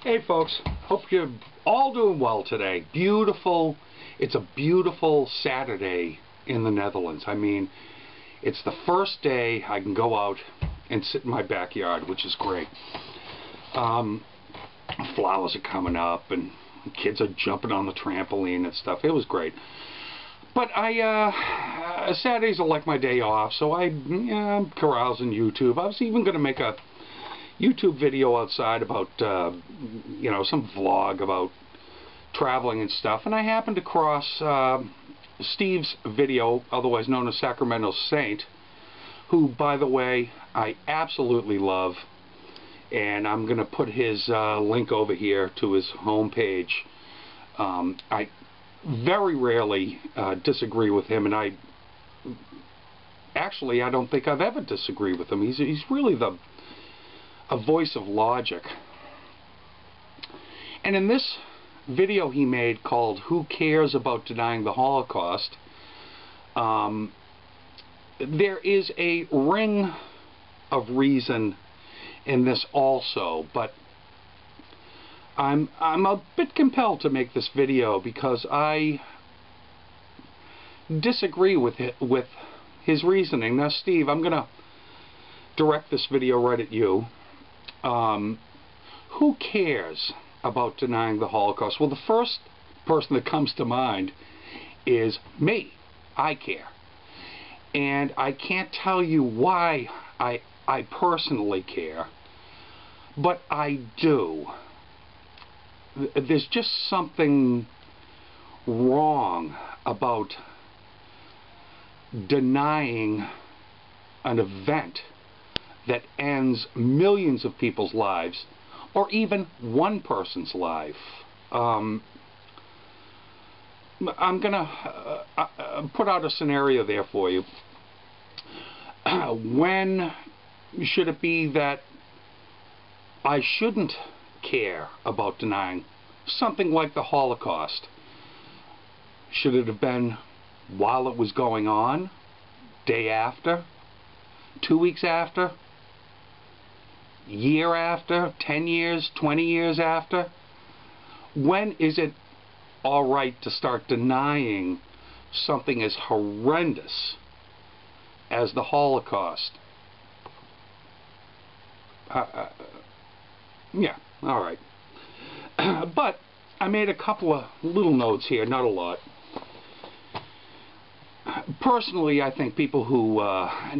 Hey folks, hope you're all doing well today. It's a beautiful Saturday in the Netherlands. I mean, it's the first day I can go out and sit in my backyard, which is great. Flowers are coming up and kids are jumping on the trampoline and stuff. It was great. But Saturdays are like my day off, so I'm carousing YouTube. I was even going to make a YouTube video outside about, some vlog about traveling and stuff, and I happened to cross Steve's video, otherwise known as Sacramentosaint, who, by the way, I absolutely love, and I'm going to put his link over here to his homepage. I very rarely disagree with him, and I don't think I've ever disagreed with him. He's really a voice of logic. And in this video he made called "Who Cares About Denying the Holocaust?" there is a ring of reason in this also, but I'm a bit compelled to make this video because I disagree with his reasoning. Now, Steve, I'm going to direct this video right at you. Who cares about denying the Holocaust? Well, the first person that comes to mind is me. I care. And I can't tell you why I personally care, but I do. There's just something wrong about denying an event that ends millions of people's lives, or even one person's life. I'm going to put out a scenario there for you. When should it be that I shouldn't care about denying something like the Holocaust? Should it have been while it was going on? Day after? 2 weeks after? Year after? 10 years? 20 years after? When is it all right to start denying something as horrendous as the Holocaust? Yeah, all right. But I made a couple of little notes here, not a lot. Personally, I think people who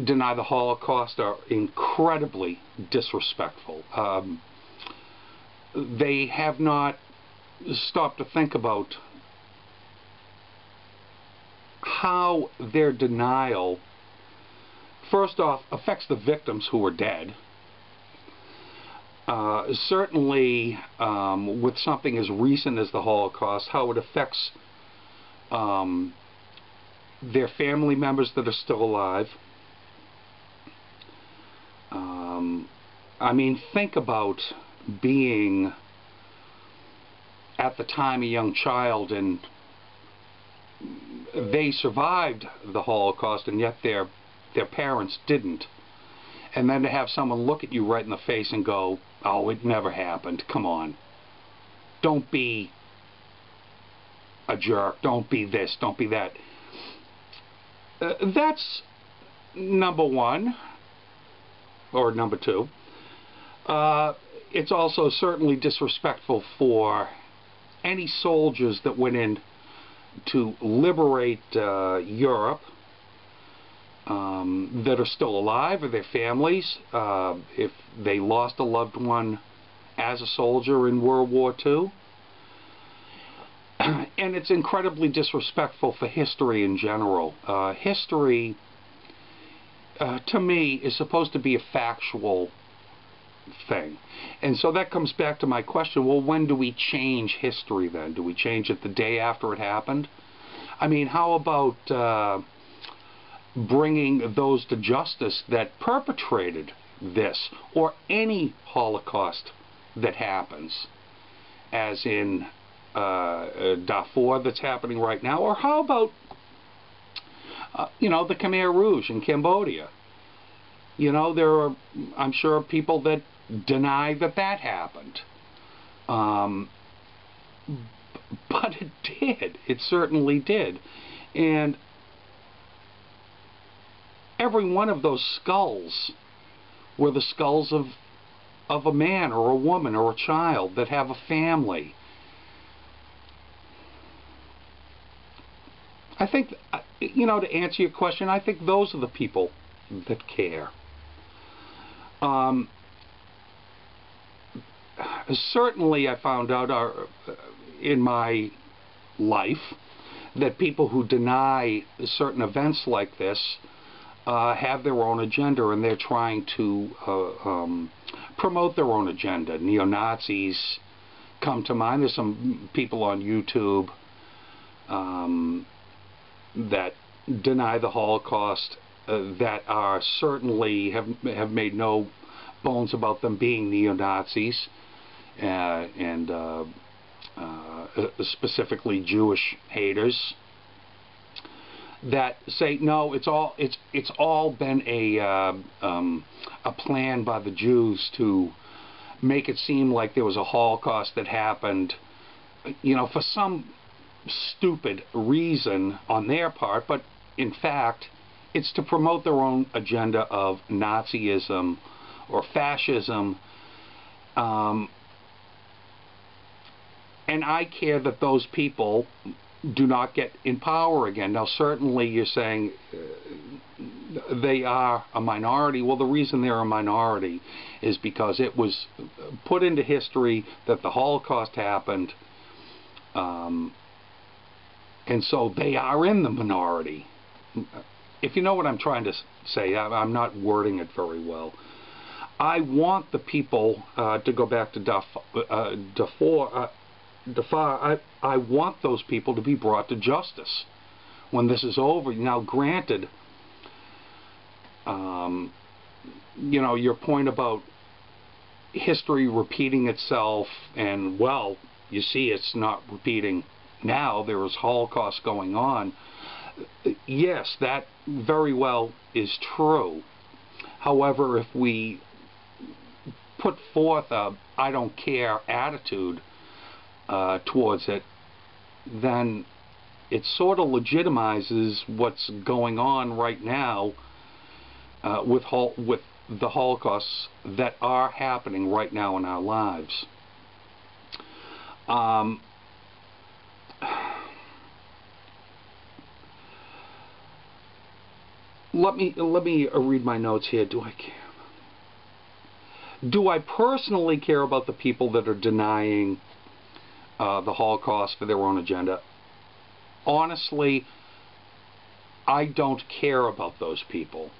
deny the Holocaust are incredibly disrespectful. They have not stopped to think about how their denial, first off, affects the victims who are dead. Certainly, with something as recent as the Holocaust, how it affects their family members that are still alive. I mean, think about being at the time a young child and they survived the Holocaust and yet their parents didn't. And then to have someone look at you right in the face and go, "Oh, it never happened. Come on. Don't be a jerk. Don't be this. Don't be that." That's number one, or number two. It's also certainly disrespectful for any soldiers that went in to liberate Europe that are still alive, or their families, if they lost a loved one as a soldier in World War II. And it's incredibly disrespectful for history in general. History, to me, is supposed to be a factual thing. And so that comes back to my question, well, when do we change history then? Do we change it the day after it happened? I mean, how about bringing those to justice that perpetrated this, or any Holocaust that happens, as in Darfur that's happening right now, or how about the Khmer Rouge in Cambodia? There are, I'm sure, people that deny that happened. But it did. It certainly did. And every one of those skulls were the skulls of a man or a woman or a child that have a family. I think, you know, to answer your question, I think those are the people that care. Certainly I found out in my life that people who deny certain events like this have their own agenda, and they're trying to promote their own agenda. Neo-Nazis come to mind. There's some people on YouTube that deny the Holocaust that are certainly have made no bones about them being neo-Nazis and specifically Jewish haters, that say no, it's all been a plan by the Jews to make it seem like there was a Holocaust that happened, you know, for some stupid reason on their part, but in fact it's to promote their own agenda of Nazism or fascism. And I care that those people do not get in power again. Now certainly you're saying they are a minority. Well, the reason they're a minority is because it was put into history that the Holocaust happened, and so they are in the minority. If you know what I'm trying to say, I'm not wording it very well. I want the people to go back to Darfur. I want those people to be brought to justice when this is over. Now, granted, you know, your point about history repeating itself, and well, you see, it's not repeating now. There is Holocaust going on. Yes, that very well is true. However, if we put forth a I don't care attitude towards it, then it sort of legitimizes what's going on right now with the Holocausts that are happening right now in our lives. Let me read my notes here. Do I care? Do I personally care about the people that are denying the Holocaust for their own agenda? Honestly, I don't care about those people.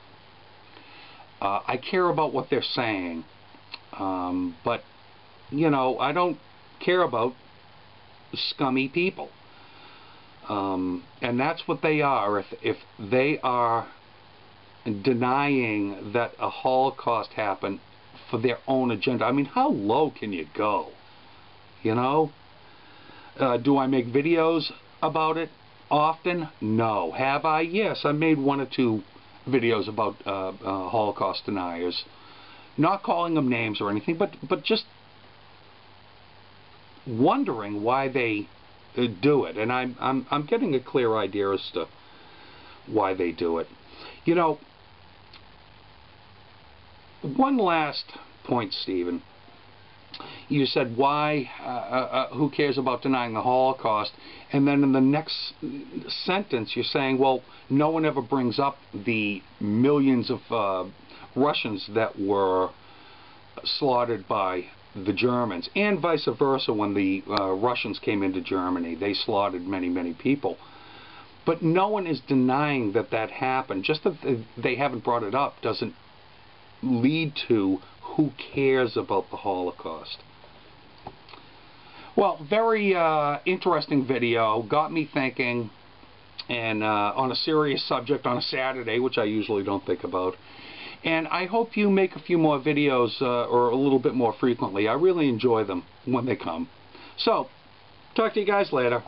I care about what they're saying, but you know, I don't care about scummy people, and that's what they are. If they are denying that a Holocaust happened for their own agenda, I mean, how low can you go? You know? Do I make videos about it often? No. Have I? Yes, I made 1 or 2 videos about Holocaust deniers. Not calling them names or anything, but just wondering why they do it. And I'm getting a clear idea as to why they do it. You know, one last point, Stephen. You said, why, who cares about denying the Holocaust? And then in the next sentence you're saying, well, no one ever brings up the millions of Russians that were slaughtered by the Germans, and vice versa. When the Russians came into Germany, they slaughtered many, many people. But no one is denying that that happened. Just that they haven't brought it up doesn't lead to who cares about the Holocaust. Well, very interesting video. Got me thinking, and on a serious subject on a Saturday, which I usually don't think about. And I hope you make a few more videos, or a little bit more frequently. I really enjoy them when they come. So, talk to you guys later.